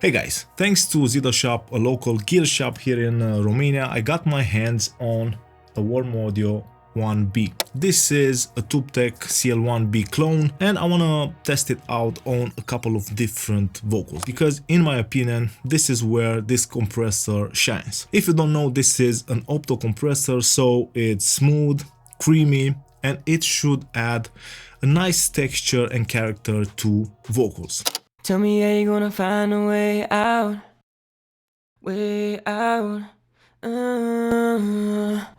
Hey guys, thanks to Zido Shop, a local gear shop here in Romania, I got my hands on a WA-1B. This is a TubeTech CL1B clone and I wanna test it out on a couple of different vocals because in my opinion, this is where this compressor shines. If you don't know, this is an Opto compressor, so it's smooth, creamy, and it should add a nice texture and character to vocals. Tell me how you gonna find a way out, way out.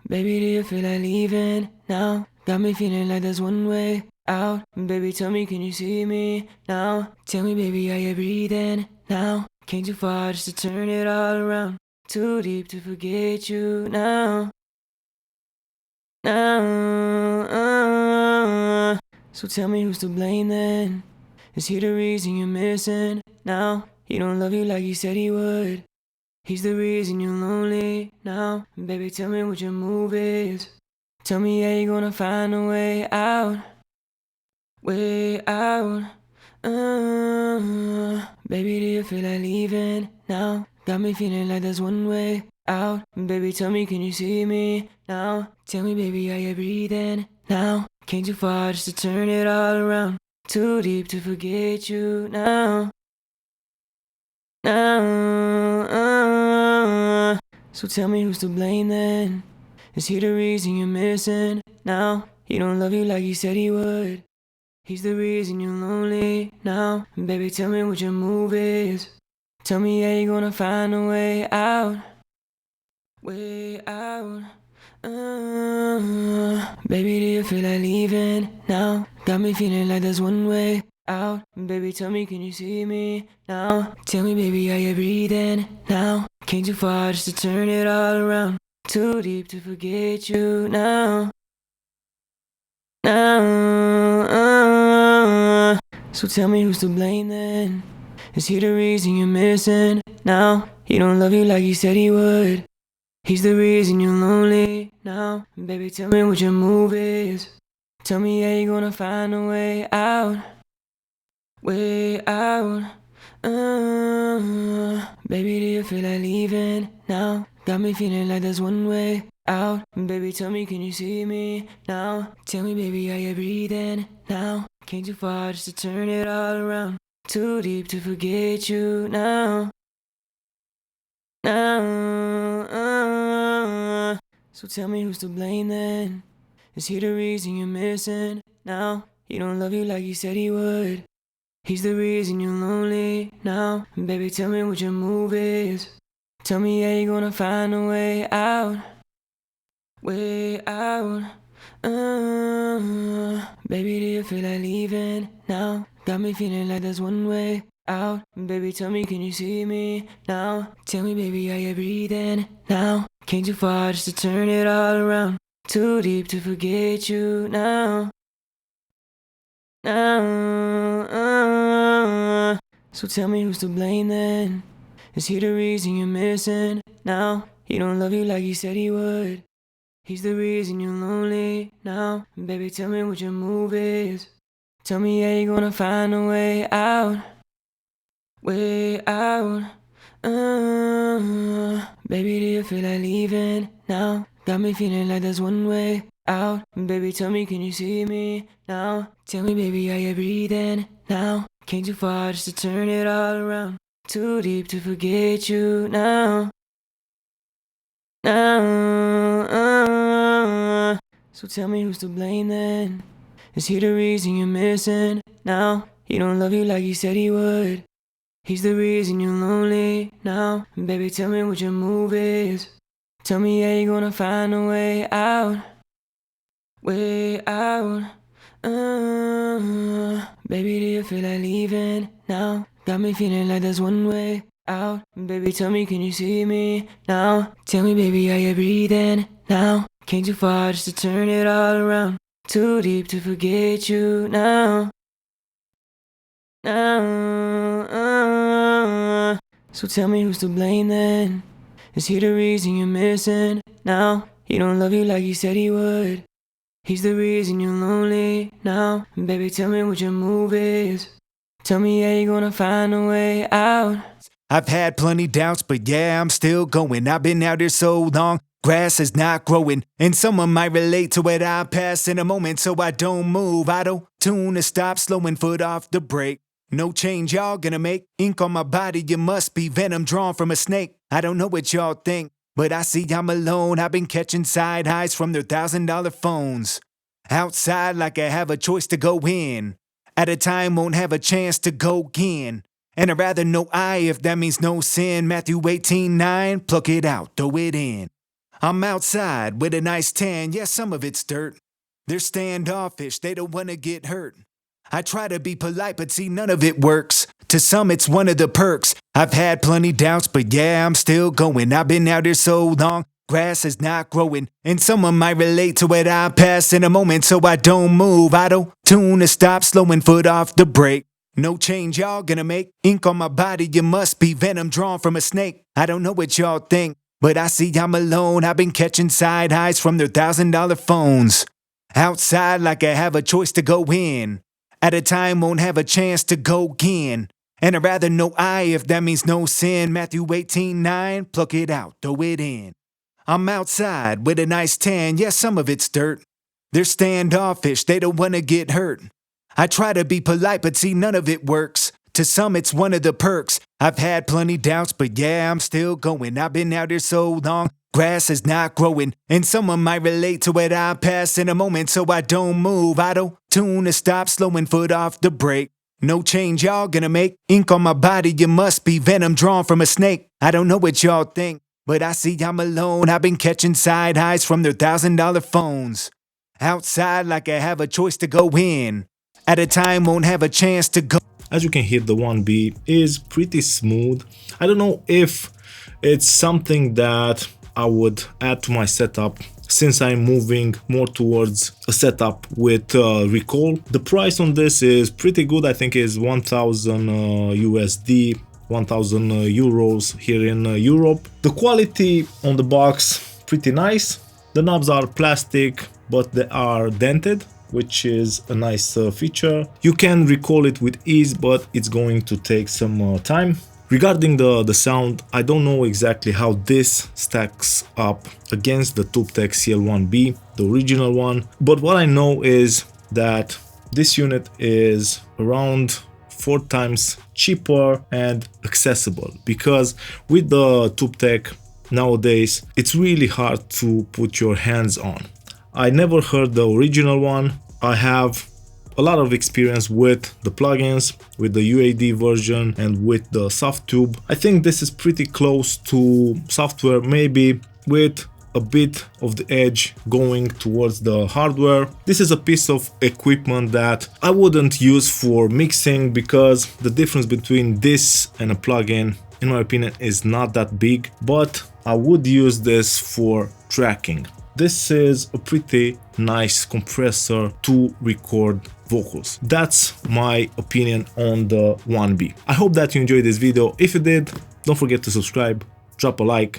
Baby, do you feel like leaving now? Got me feeling like there's one way out. Baby, tell me, can you see me now? Tell me, baby, are you breathing now? Came too far just to turn it all around. Too deep to forget you now. So tell me who's to blame then? Is he the reason you're missing now? He don't love you like he said he would. He's the reason you're lonely now. Baby, tell me what your move is. Tell me how you gonna find a way out, way out. Baby, do you feel like leaving now? Got me feeling like there's one way out. Baby, tell me, can you see me now? Tell me, baby, are you breathing now? Came too far just to turn it all around. Too deep to forget you now. So tell me who's to blame then? Is he the reason you're missing now? He don't love you like he said he would. He's the reason you're lonely now. Baby, tell me what your move is. Tell me how you gonna find a way out, way out. Baby, do you feel like leaving now? Got me feeling like there's one way out. Baby, tell me, can you see me now? Tell me, baby, are you breathing now? Came too far just to turn it all around. Too deep to forget you now. So tell me who's to blame then? Is he the reason you're missing now? He don't love you like he said he would. He's the reason you're lonely now. Baby, tell me what your move is. Tell me how you gonna find a way out, way out. Baby, do you feel like leaving now? Got me feeling like there's one way out. Baby, tell me, can you see me now? Tell me, baby, are you breathing now? Came too far just to turn it all around. Too deep to forget you now. So tell me who's to blame then? Is he the reason you're missing now? He don't love you like he said he would. He's the reason you're lonely now. Baby, tell me what your move is. Tell me how you gonna find a way out, way out. Baby, do you feel like leaving now? Got me feeling like there's one way out. Baby, tell me, can you see me now? Tell me, baby, are you breathing now? Came too far just to turn it all around. Too deep to forget you now. So tell me who's to blame then? Is he the reason you're missing now? He don't love you like he said he would. He's the reason you're lonely now. Baby, tell me what your move is. Tell me how you gonna find a way out, way out. Baby, do you feel like leaving now? Got me feeling like there's one way out. Baby, tell me, can you see me now? Tell me, baby, are you breathing now? Came too far just to turn it all around. Too deep to forget you now. So tell me who's to blame then? Is he the reason you're missing now? He don't love you like he said he would. He's the reason you're lonely now. Baby, tell me what your move is. Tell me how you gonna find a way out, way out. Baby, do you feel like leaving now? Got me feeling like there's one way out. Baby, tell me, can you see me now? Tell me, baby, are you breathing now? Came too far just to turn it all around. Too deep to forget you now. So tell me who's to blame then? Is he the reason you're missing now? He don't love you like he said he would. He's the reason you're lonely now. Baby, tell me what your move is. Tell me how you gonna find a way out. I've had plenty doubts, but yeah, I'm still going. I've been out here so long, grass is not growing. And someone might relate to what I pass in a moment, so I don't move. Auto-tune to stop, slowing foot off the brake. No change y'all gonna make. Ink on my body, you must be venom drawn from a snake. I don't know what y'all think, but I see I'm alone. I've been catching side highs from their $1,000 phones. Outside like I have a choice to go in. At a time won't have a chance to go again. And I'd rather no I if that means no sin. Matthew 18:9, pluck it out, throw it in. I'm outside with a nice tan, yeah, some of it's dirt. They're standoffish, they don't wanna get hurt. I try to be polite, but see, none of it works. To some, it's one of the perks. I've had plenty doubts, but yeah, I'm still going. I've been out here so long, grass is not growing. And someone might relate to what I pass in a moment, so I don't move. Auto-tune to stop, slowing foot off the brake. No change y'all gonna make. Ink on my body, you must be venom drawn from a snake. I don't know what y'all think, but I see I'm alone. I've been catching side highs from their $1,000 phones. Outside like I have a choice to go in. At a time won't have a chance to go again. And I'd rather no I if that means no sin. Matthew 18:9, pluck it out, throw it in. I'm outside with a nice tan, yeah, some of it's dirt. They're standoffish, they don't wanna get hurt. I try to be polite, but see, none of it works. To some, it's one of the perks. I've had plenty doubts, but yeah, I'm still going. I've been out here so long, grass is not growing. And someone might relate to what I pass in a moment, so I don't move. Auto-tune to stop, slowing foot off the brake. No change y'all gonna make. Ink on my body, you must be venom drawn from a snake. I don't know what y'all think, but I see I'm alone. I've been catching side highs from their $1,000 phones. Outside like I have a choice to go in. At a time won't have a chance to go. As you can hear, the 1B is pretty smooth. I don't know if it's something that I would add to my setup, since I'm moving more towards a setup with recall. The price on this is pretty good. I think is 1000 USD, 1000 euros here in Europe. The quality on the box, pretty nice. The knobs are plastic, but they are dented, which is a nice feature. You can recall it with ease, but it's going to take some time. Regarding the sound, I don't know exactly how this stacks up against the TubeTech CL1B, the original one, but what I know is that this unit is around 4 times cheaper and accessible, because with the TubeTech nowadays it's really hard to put your hands on. I never heard the original one. I have a lot of experience with the plugins, with the UAD version and with the SoftTube. I think this is pretty close to software, maybe with a bit of the edge going towards the hardware. This is a piece of equipment that I wouldn't use for mixing, because the difference between this and a plugin, in my opinion, is not that big, but I would use this for tracking. This is a pretty nice compressor to record vocals. That's my opinion on the 1B. I hope that you enjoyed this video. If you did, don't forget to subscribe, drop a like,